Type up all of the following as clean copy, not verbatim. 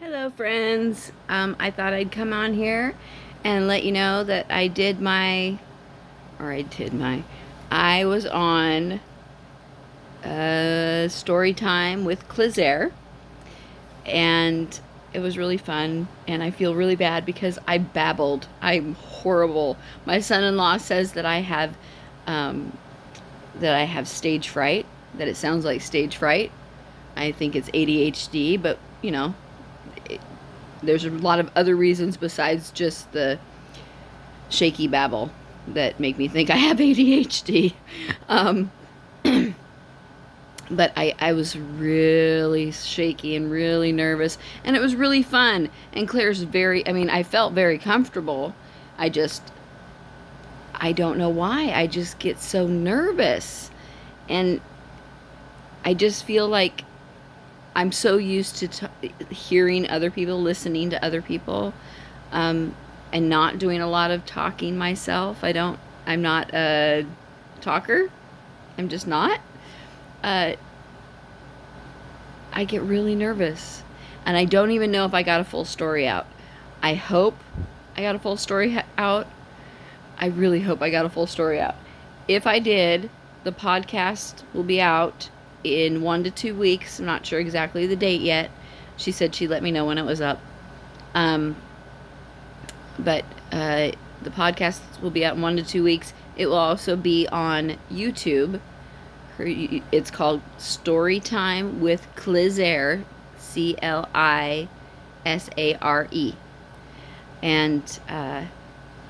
Hello, friends. I thought I'd come on here and let you know that I was on story time with Clizaire, and it was really fun. And I feel really bad because I babbled. I'm horrible. My son-in-law says um, that I have stage fright. That it sounds like stage fright. I think it's ADHD, but there's a lot of other reasons besides just the shaky babble that make me think I have ADHD. Um, but I was really shaky and really nervous, and it was really fun. And I felt very comfortable. I just, I don't know why. I just get so nervous. And I just feel like I'm so used to hearing other people, listening to other people, um, and not doing a lot of talking myself. I'm not a talker. I'm just not. Uh, I get really nervous. And I don't even know if I got a full story out. I hope I got a full story out. I really hope I got a full story out. If I did, the podcast will be out in 1 to 2 weeks. I'm not sure exactly the date yet. She said she'd let me know when it was up. Um, but the podcast will be out in 1 to 2 weeks. It will also be on YouTube. It's called Storytime with Clizaire, Clisare. And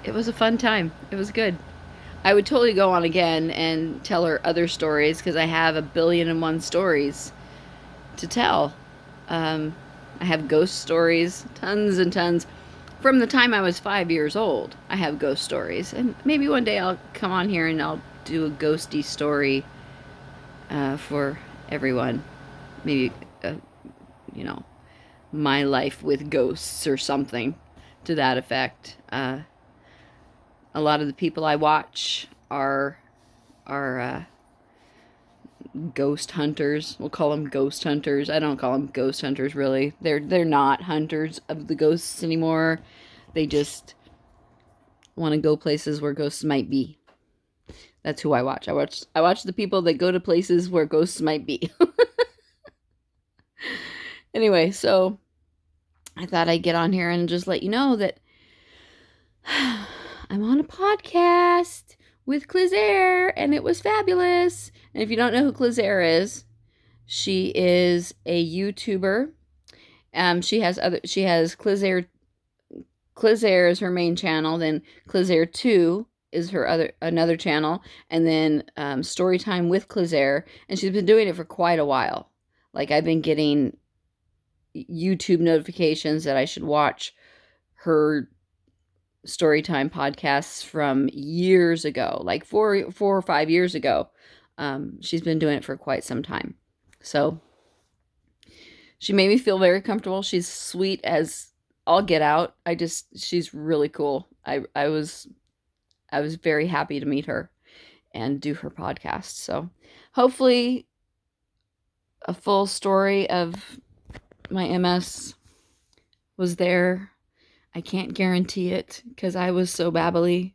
it was a fun time. It was good. I would totally go on again and tell her other stories because I have 1,000,000,001 stories to tell. Um, I have ghost stories, tons and tons. From the time I was 5 years old, I have ghost stories. And maybe one day I'll come on here and I'll do a ghosty story for everyone. Maybe, you know, my life with ghosts or something to that effect. A lot of the people I watch are ghost hunters. We'll call them ghost hunters. I don't call them ghost hunters really. They're not hunters of the ghosts anymore. They just want to go places where ghosts might be. That's who I watch. I watch the people that go to places where ghosts might be. Anyway, so I thought I'd get on here and just let you know that I'm on a podcast with Clizaire, and it was fabulous. And if you don't know who Clizaire is, she is a YouTuber. She has Clizaire is her main channel, then Clizaire 2 is another channel, and then Storytime with Clizaire, and she's been doing it for quite a while. Like, I've been getting YouTube notifications that I should watch her Storytime podcasts from years ago, like 4 or 5 years ago. She's been doing it for quite some time. So she made me feel very comfortable. She's sweet as all get out. She's really cool. I was very happy to meet her and do her podcast. So hopefully a full story of my MS was there. I can't guarantee it because I was so babbly,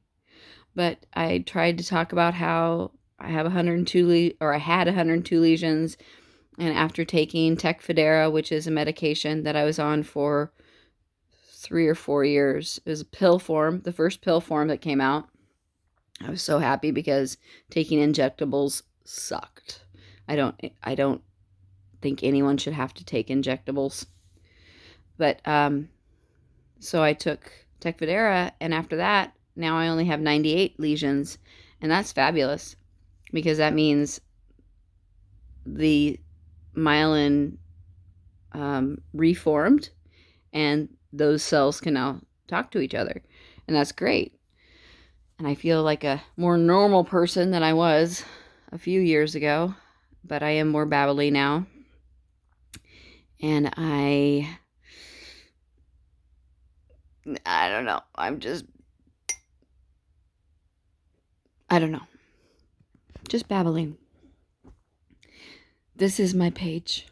but I tried to talk about how I have 102 or I had 102 lesions, and after taking Tecfidera, which is a medication that I was on for 3 or 4 years, it was a pill form, the first pill form that came out. I was so happy because taking injectables sucked. I don't think anyone should have to take injectables. But so I took Tecfidera, and after that, now I only have 98 lesions, and that's fabulous because that means the myelin reformed, and those cells can now talk to each other, and that's great. And I feel like a more normal person than I was a few years ago, but I am more babbly now, and I don't know. I don't know. Just babbling. This is my page.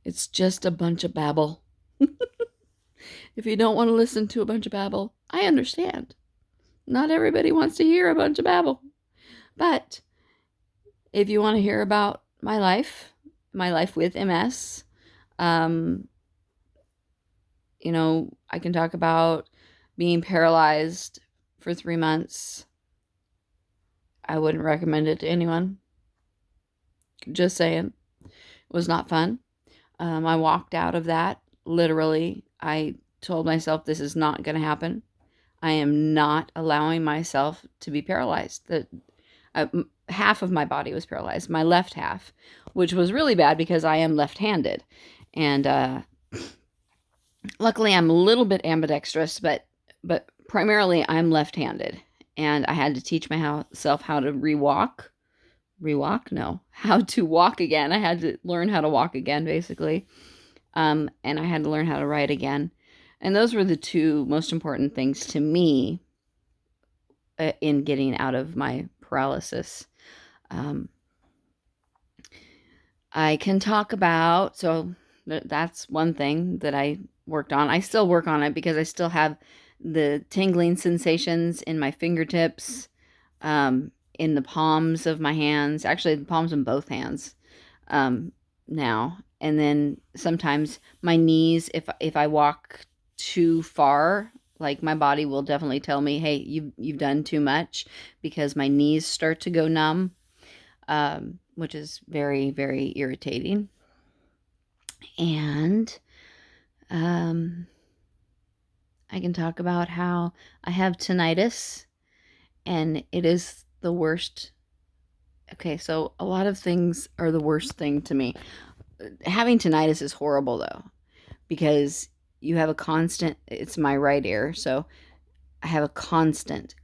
It's just a bunch of babble. If you don't want to listen to a bunch of babble, I understand. Not everybody wants to hear a bunch of babble. But if you want to hear about my life with MS, um, I can talk about being paralyzed for 3 months. I wouldn't recommend it to anyone. Just saying. It was not fun. I walked out of that, literally. I told myself this is not going to happen. I am not allowing myself to be paralyzed. Half of my body was paralyzed, my left half, which was really bad because I am left-handed. And luckily, I'm a little bit ambidextrous, but primarily I'm left-handed. And I had to teach myself how to how to walk again. I had to learn how to walk again, basically. And I had to learn how to write again. And those were the two most important things to me in getting out of my paralysis. I can talk about, so that's one thing that I worked on. I still work on it because I still have the tingling sensations in my fingertips, in the palms of my hands, actually the palms of both hands, now. And then sometimes my knees, if I walk too far, like my body will definitely tell me, hey, you've done too much, because my knees start to go numb, which is very, very irritating. And I can talk about how I have tinnitus, and it is the worst. Okay, so a lot of things are the worst thing to me. Having tinnitus is horrible, though, because you have a constant, it's my right ear, so I have a constant,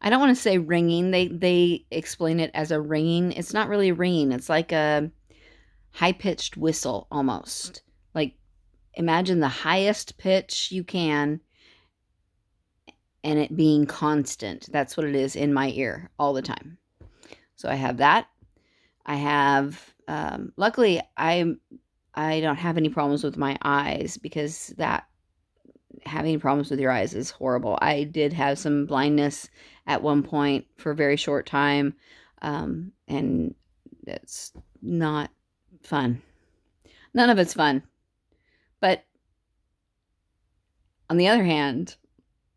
I don't want to say ringing. They explain it as a ringing. It's not really a ringing. It's like a high-pitched whistle almost. Like, imagine the highest pitch you can and it being constant. That's what it is in my ear all the time. So I have that. I have, luckily, I don't have any problems with my eyes, because having problems with your eyes is horrible. I did have some blindness at one point for a very short time, and it's not fun. None of it's fun. But on the other hand,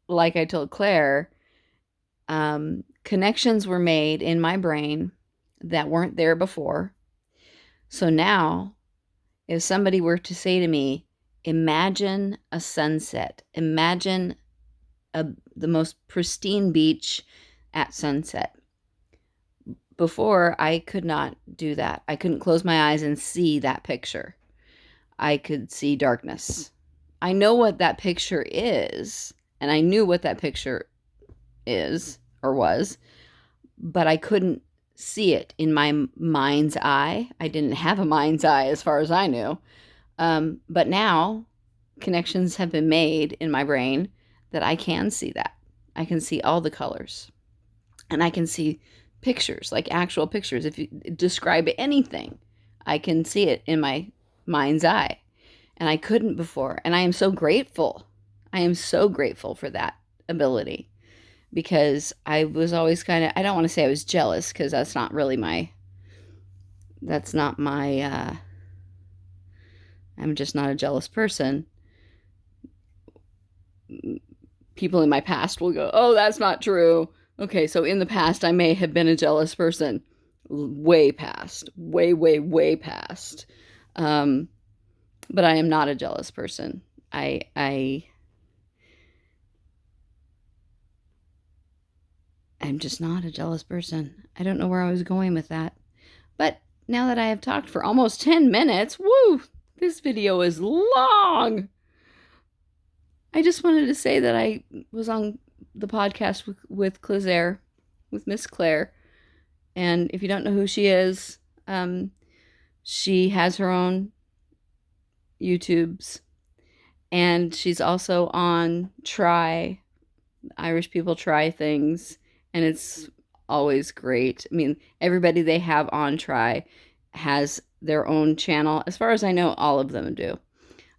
like I told Claire, connections were made in my brain that weren't there before. So now, if somebody were to say to me, imagine a sunset, imagine the most pristine beach at sunset. Before, I could not do that. I couldn't close my eyes and see that picture. I could see darkness. I know what that picture is, and I knew what that picture is or was, but I couldn't see it in my mind's eye. I didn't have a mind's eye as far as I knew. But now connections have been made in my brain that I can see that. I can see all the colors, and I can see pictures, like actual pictures. If you describe anything, I can see it in my mind's eye, and I couldn't before. And I am so grateful. I am so grateful for that ability, because I was always kind of, I don't want to say I was jealous, because that's not my, I'm just not a jealous person. People in my past will go, oh, that's not true. Okay, so in the past, I may have been a jealous person. Way past. Way past. But I am not a jealous person. I'm just not a jealous person. I don't know where I was going with that. But now that I have talked for almost 10 minutes, woo, this video is long. I just wanted to say that I was on the podcast with Claire, with Miss Claire. And if you don't know who she is, she has her own YouTubes. And she's also on Try. Irish people try things. And it's always great. I mean, everybody they have on Try has their own channel. As far as I know, all of them do.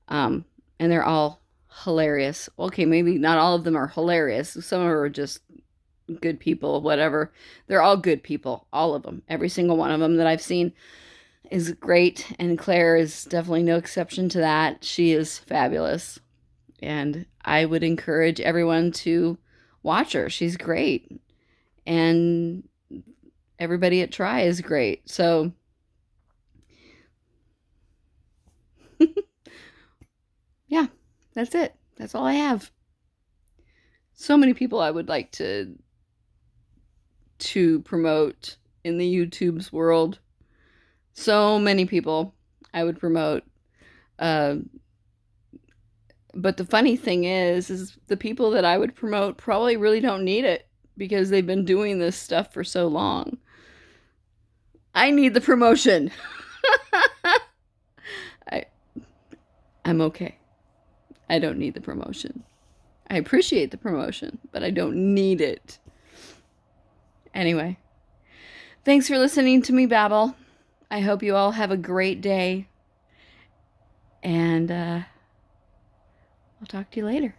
And they're all hilarious. Okay, maybe not all of them are hilarious. Some of them are just good people, whatever. They're all good people, all of them. Every single one of them that I've seen is great, and Claire is definitely no exception to that. She is fabulous, and I would encourage everyone to watch her. She's great, and everybody at Try is great. So, yeah, that's it. That's all I have. So many people I would like to promote in the YouTube's world. So many people I would promote. Uh, but the funny thing is the people that I would promote probably really don't need it because they've been doing this stuff for so long. I need the promotion. I, I'm okay. I don't need the promotion. I appreciate the promotion, but I don't need it. Anyway, thanks for listening to me babble. I hope you all have a great day, and I'll talk to you later.